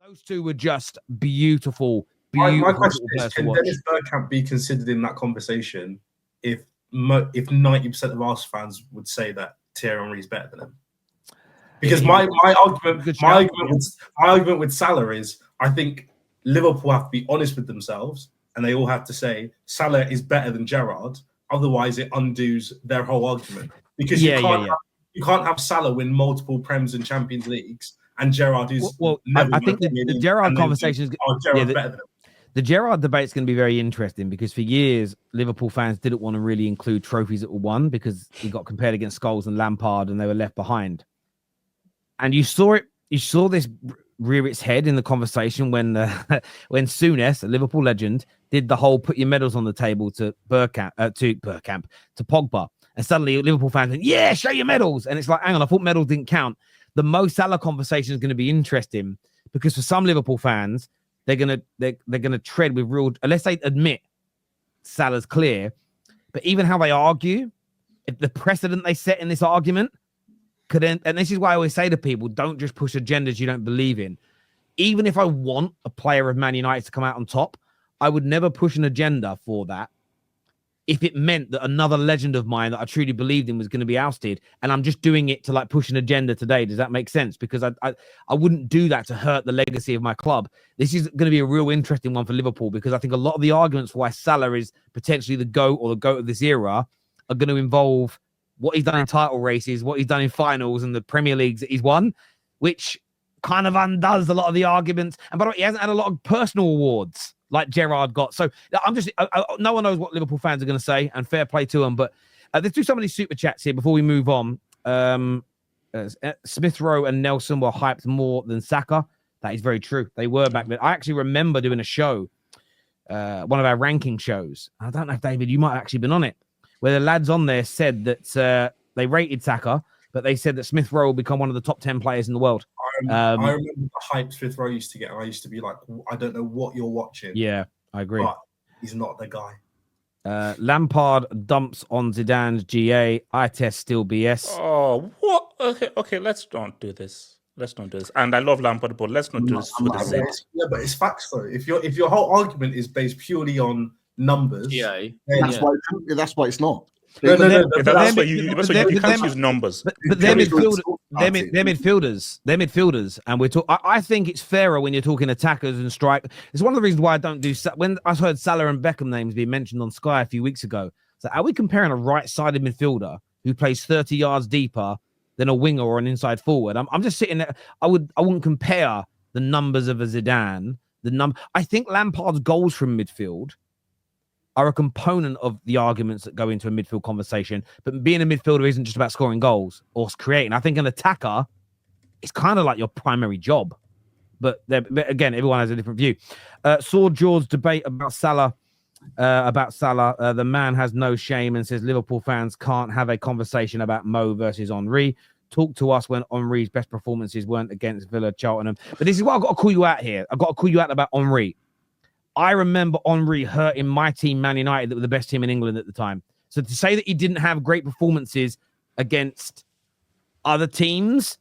Those two were just beautiful. My question is, can Dennis Bergkamp be considered in that conversation if 90% of Arsenal fans would say that Thierry Henry is better than him? Because my argument with Salah is, I think Liverpool have to be honest with themselves, and they all have to say Salah is better than Gerrard. Otherwise, it undoes their whole argument. Because you can't have Salah win multiple Prems and Champions Leagues, and Gerrard who's I think the Gerrard conversation is better than him. The Gerrard debate is going to be very interesting because for years Liverpool fans didn't want to really include trophies that were won because he got compared against Scholes and Lampard, and they were left behind. And you saw this rear its head in the conversation when Souness, a Liverpool legend, did the whole put your medals on the table to Pogba, and suddenly Liverpool fans went, yeah, show your medals, and it's like, hang on, I thought medals didn't count. The Mo Salah conversation is going to be interesting because for some Liverpool fans, they're gonna tread with real, unless they admit Salah's clear, but even how they argue, if the precedent they set in this argument could end, and this is why I always say to people, don't just push agendas you don't believe in. Even if I want a player of Man United to come out on top, I would never push an agenda for that if it meant that another legend of mine that I truly believed in was going to be ousted, and I'm just doing it to like push an agenda today. Does that make sense? Because I wouldn't do that to hurt the legacy of my club. This is going to be a real interesting one for Liverpool because I think a lot of the arguments for why Salah is potentially the GOAT or the GOAT of this era are going to involve what he's done in title races, what he's done in finals and the Premier Leagues that he's won, which kind of undoes a lot of the arguments. And by the way, he hasn't had a lot of personal awards like Gerrard got. So I'm just, no one knows what Liverpool fans are going to say, and fair play to them. But let's do some of these super chats here before we move on. Smith Rowe and Nelson were hyped more than Saka. That is very true. They were back then. I actually remember doing a show, one of our ranking shows. I don't know if, David, you might have actually been on it, where the lads on there said that they rated Saka, but they said that Smith Rowe will become one of the top 10 players in the world. I remember the hype Smith Rowe used to get. I used to be like, I don't know what you're watching. Yeah, I agree. But he's not the guy. Lampard dumps on Zidane's GA. I test still BS. Oh, what? Okay, let's not do this. And I love Lampard, but let's not do this with the sake. Yeah, but it's facts though. If your whole argument is based purely on numbers, that's why it's not. That's why you can't use numbers. But they're midfielders, and we're talking. I think it's fairer when you're talking attackers and strike. It's one of the reasons why I don't do. When I heard Salah and Beckham names being mentioned on Sky a few weeks ago, so are we comparing a right-sided midfielder who plays 30 yards deeper than a winger or an inside forward? I'm just sitting there. I wouldn't compare the numbers of a Zidane. I think Lampard's goals from midfield are a component of the arguments that go into a midfield conversation. But being a midfielder isn't just about scoring goals or creating. I think an attacker is kind of like your primary job. But again, everyone has a different view. Saw George's debate about Salah. The man has no shame and says Liverpool fans can't have a conversation about Mo versus Henry. Talk to us when Henry's best performances weren't against Villa, Cheltenham. But this is why I've got to call you out here. I've got to call you out about Henry. I remember Henry hurting my team, Man United, that were the best team in England at the time. So to say that he didn't have great performances against other teams,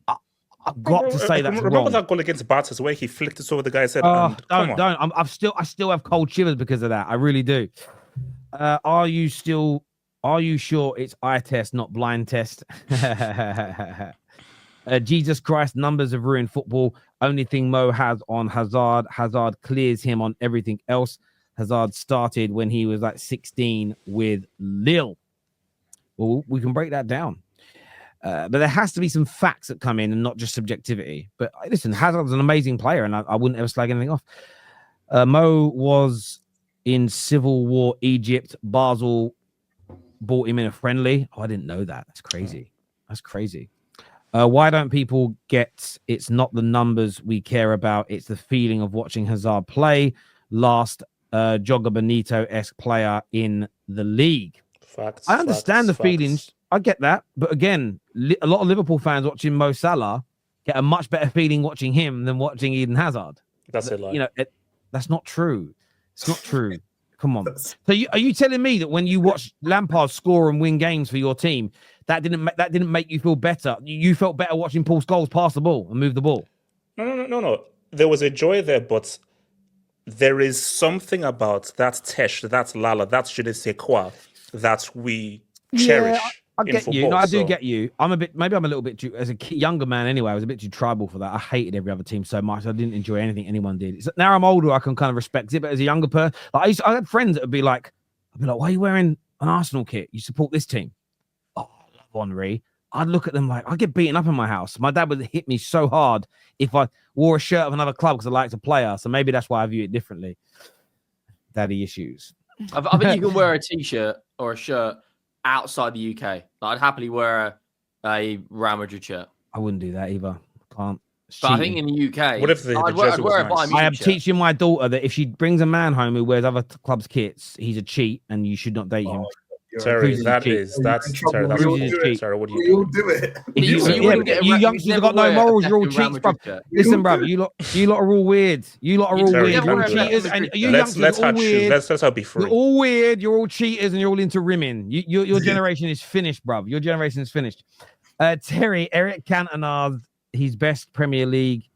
I've got to say that's wrong. Remember that goal against Bartas where he flicked it over the guy's head? Don't. I still have cold shivers because of that. I really do. Are you sure it's eye test, not blind test? Jesus Christ, numbers have ruined football. Only thing Mo has on Hazard. Hazard clears him on everything else. Hazard started when he was like 16 with Lille. Well, we can break that down. But there has to be some facts that come in and not just subjectivity. But listen, Hazard's an amazing player, and I wouldn't ever slag anything off. Mo was in Civil War Egypt. Basel bought him in a friendly. Oh, I didn't know that. That's crazy. Why don't people get it's not the numbers we care about, it's the feeling of watching Hazard play? Last Jogger Benito-esque player in the league. Facts. I understand the feelings. I get that. But again, a lot of Liverpool fans watching Mo Salah get a much better feeling watching him than watching Eden Hazard. That's it. That's not true. It's not true. Come on. So are you telling me that when you watch Lampard score and win games for your team, that didn't make you feel better? You felt better watching Paul Scholes pass the ball and move the ball? No. there was a joy there, but there is something about that Tesh, that Lala, that je ne sais quoi that we cherish. I in get football, you. No, I do so- get you. Maybe I'm a little bit too, as a younger man anyway, I was a bit too tribal for that. I hated every other team so much. I didn't enjoy anything anyone did. So now I'm older, I can kind of respect it. But as a younger person, like I had friends that would be like, why are you wearing an Arsenal kit? You support this team. Oh, I love Henry. I'd look at them like, I'd get beaten up in my house. My dad would hit me so hard if I wore a shirt of another club because I liked a player. So maybe that's why I view it differently. Daddy issues. I think you can wear a t-shirt or a shirt outside the UK. Like, I'd happily wear a Real Madrid shirt. I wouldn't do that either. Can't. But I think in the UK, what if the jersey was nice? I am teaching my daughter that if she brings a man home who wears other clubs' kits, he's a cheat and you should not date him. Terry, Sorry, what do We you all do it. You youngsters have got no morals. You're all cheats, bro. Listen, bro. You lot are all weird. You lot are all weird. You're all cheaters, and you youngsters are all weird. Let's be free. You're all weird. You're all cheaters, and you're all into rimming. Your generation is finished, bro. Your generation is finished. Terry, Eric Cantona, his best Premier League.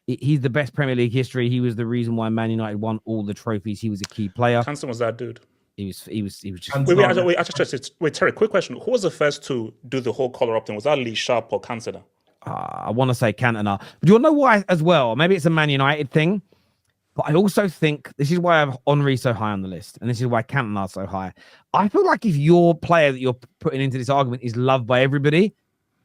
He's the best Premier League history. He was the reason why Man United won all the trophies. He was a key player. Cantona was that dude. He was just. Wait, Terry, quick question. Who was the first to do the whole collar up thing? Was that Lee Sharp or Cantona? I want to say Cantona. But do you know why as well? Maybe it's a Man United thing. But I also think this is why I have Henry so high on the list. And this is why Cantona's so high. I feel like if your player that you're putting into this argument is loved by everybody,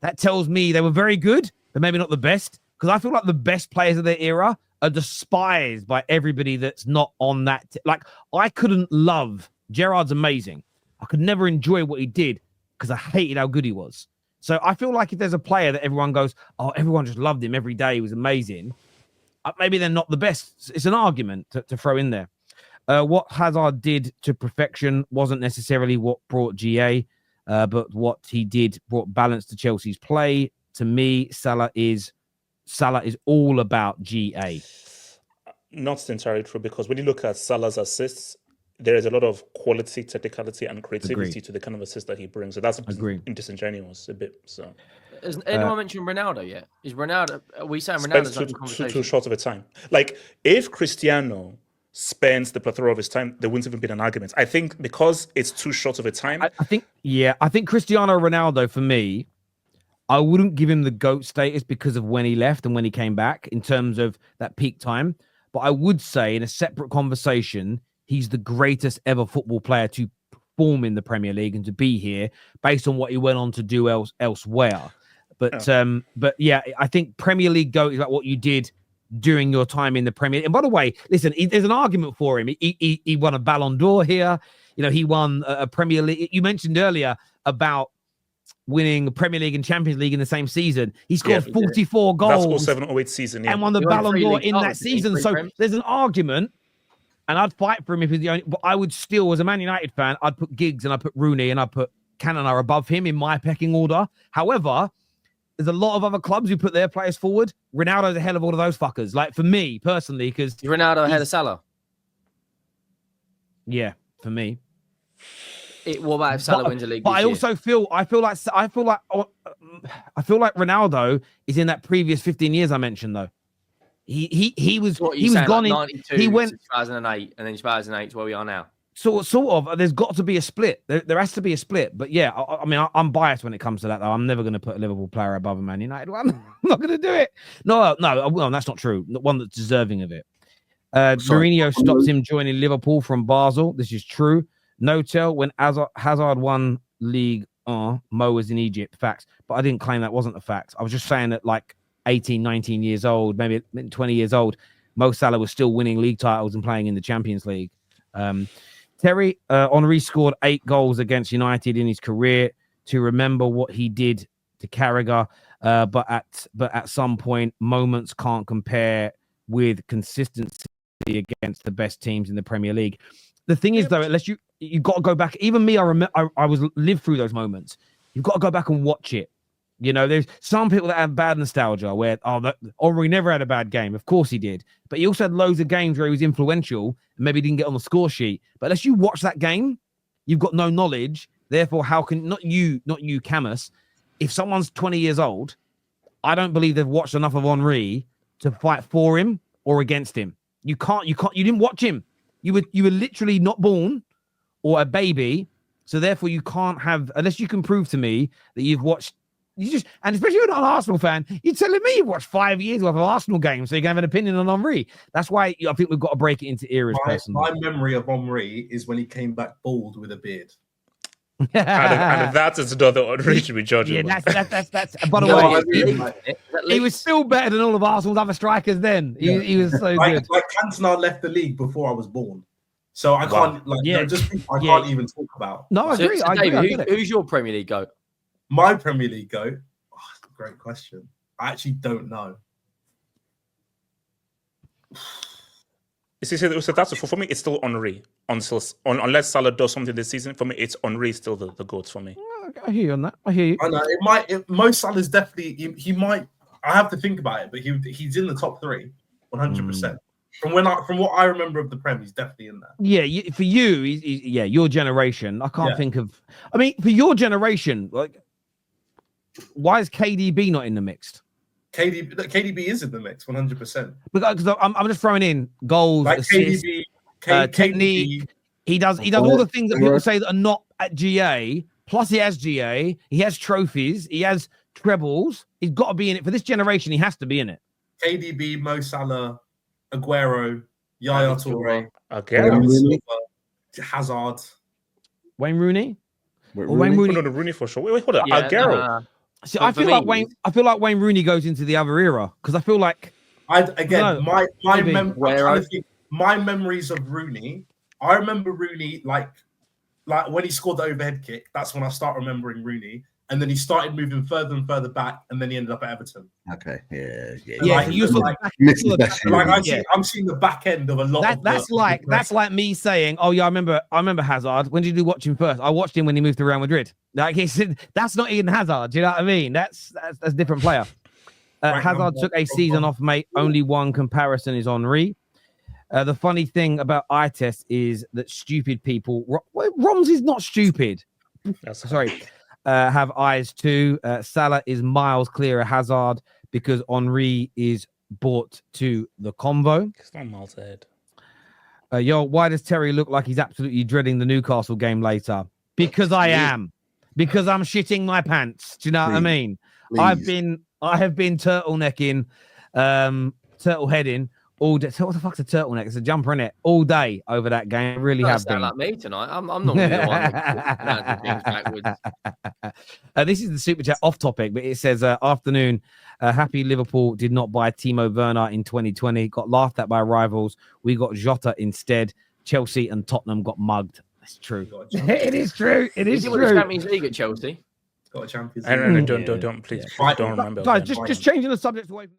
that tells me they were very good, but maybe not the best. Because I feel like the best players of their era are despised by everybody that's not on that. Like, I couldn't love... Gerrard's amazing. I could never enjoy what he did because I hated how good he was. So I feel like if there's a player that everyone goes, oh, everyone just loved him every day, he was amazing. Maybe they're not the best. It's an argument to throw in there. What Hazard did to perfection wasn't necessarily what brought GA, but what he did brought balance to Chelsea's play. To me, Salah is all about GA. Not entirely true, because when you look at Salah's assists, there is a lot of quality, technicality, and creativity to the kind of assist that he brings. So that's disingenuous a bit. So, has anyone mentioned Ronaldo yet? Is Ronaldo? Are we saying Ronaldo's like too short of a time? Like, if Cristiano spends the plethora of his time, there wouldn't even be an argument. I think because it's too short of a time. I think Cristiano Ronaldo, for me, I wouldn't give him the GOAT status because of when he left and when he came back in terms of that peak time. But I would say in a separate conversation, he's the greatest ever football player to perform in the Premier League and to be here based on what he went on to do elsewhere. But yeah, I think Premier League GOAT is like what you did during your time in the Premier League. And by the way, listen, there's an argument for him. He won a Ballon d'Or here. You know, he won a Premier League. You mentioned earlier about winning Premier League and Champions League in the same season. He scored 44 goals. That's 07-08 season, and won the Ballon d'Or in that season. So there's an argument. And I'd fight for him if he's the only. But I would still, as a Man United fan, I'd put Giggs and I'd put Rooney and I'd put Cantona above him in my pecking order. However, there's a lot of other clubs who put their players forward. Ronaldo's ahead of all of those fuckers. Like, for me personally, because Ronaldo ahead of Salah. Yeah, for me. What about if Salah wins a league? But I also feel like Ronaldo is in that previous 15 years I mentioned though. He was gone like in. He went 2008, and then 2008 to where we are now. Sort of. There's got to be a split. There has to be a split. But yeah, I mean, I'm biased when it comes to that. Though I'm never going to put a Liverpool player above a Man United one. I'm not going to do it. No, well, that's not true. One that's deserving of it. Mourinho stops him joining Liverpool from Basel. This is true. No tell when Hazard won League Mo was in Egypt. Facts. But I didn't claim that wasn't the facts. I was just saying that, like, 18, 19 years old, maybe 20 years old, Mo Salah was still winning league titles and playing in the Champions League. Terry, Henry scored 8 goals against United in his career. To remember what he did to Carragher, but at some point, moments can't compare with consistency against the best teams in the Premier League. The thing is, though, unless you got to go back. Even me, I remember I was lived through those moments. You've got to go back and watch it. You know, there's some people that have bad nostalgia where, Henry never had a bad game. Of course he did. But he also had loads of games where he was influential and maybe didn't get on the score sheet. But unless you watch that game, you've got no knowledge. Therefore, how can, not you, Camus, if someone's 20 years old, I don't believe they've watched enough of Henry to fight for him or against him. You didn't watch him. You were literally not born or a baby. So therefore you can't have, unless you can prove to me that you've watched, and especially if you're not an Arsenal fan, you're telling me you've watched 5 years worth of Arsenal games, so you can have an opinion on Henry. That's why I think we've got to break it into eras. My memory of Henry is when he came back bald with a beard. and that is another Henry to be judging. Yeah, that's. By the way, he was still better than all of Arsenal's other strikers. Then he was so good. Like Cantona left the league before I was born, so I can't can't even talk about. No, I agree. David, who's your Premier League GOAT? My Premier League GOAT? Oh, great question. I actually don't know. So that's for me. It's still Henry unless Salah does something this season. For me, it's Henry still the GOAT for me. I hear you on that. I hear you. I know Mo Salah's definitely. He might. I have to think about it, but he's in the top 3, 100%. From what I remember of the Prem, he's definitely in there. Yeah, for you, your generation. I can't think of. I mean, for your generation, like, why is KDB not in the mix? KDB is in the mix, 100%. Because I'm just throwing in goals, like assists, technique. He does all the things that people say that are not at GA. Plus, he has GA. He has trophies. He has trebles. He's got to be in it for this generation. He has to be in it. KDB, Mo Salah, Aguero, Yaya Toure, Hazard, Wayne Rooney. Wayne Rooney. No, Rooney for sure. Wait, hold on. Aguero. See, I feel like Wayne Rooney goes into the other era because I feel like my memories of Rooney. I remember Rooney like when he scored the overhead kick. That's when I start remembering Rooney, and then he started moving further and further back, and then he ended up at Everton. Okay, I'm seeing the back end of a lot. That's like me saying, "Oh yeah, I remember Hazard. When did you watch him first? I watched him when he moved to Real Madrid." Like he said, that's not Eden Hazard. Do you know what I mean? That's a different player. Hazard took a season off, mate. Only one comparison is Henry. The funny thing about eye test is that stupid people. Roms is not stupid. Have eyes too. Salah is miles clear of Hazard because Henry is brought to the convo. It's not miles ahead. Why does Terry look like he's absolutely dreading the Newcastle game later? Because I am. Because I'm shitting my pants. Do you know what I mean? Please. I have been turtlenecking, turtle heading all day. So what the fuck's a turtleneck? It's a jumper in it all day over that game. I really have been. Like me tonight. I'm not the one. This is the super chat off topic, but it says afternoon. Happy Liverpool did not buy Timo Werner in 2020. Got laughed at by rivals. We got Jota instead. Chelsea and Tottenham got mugged. That's true. It is true. It is true. The Champions League at Chelsea. Got a Champions League. Don't please. Don't remember. Guys, just changing the subject away from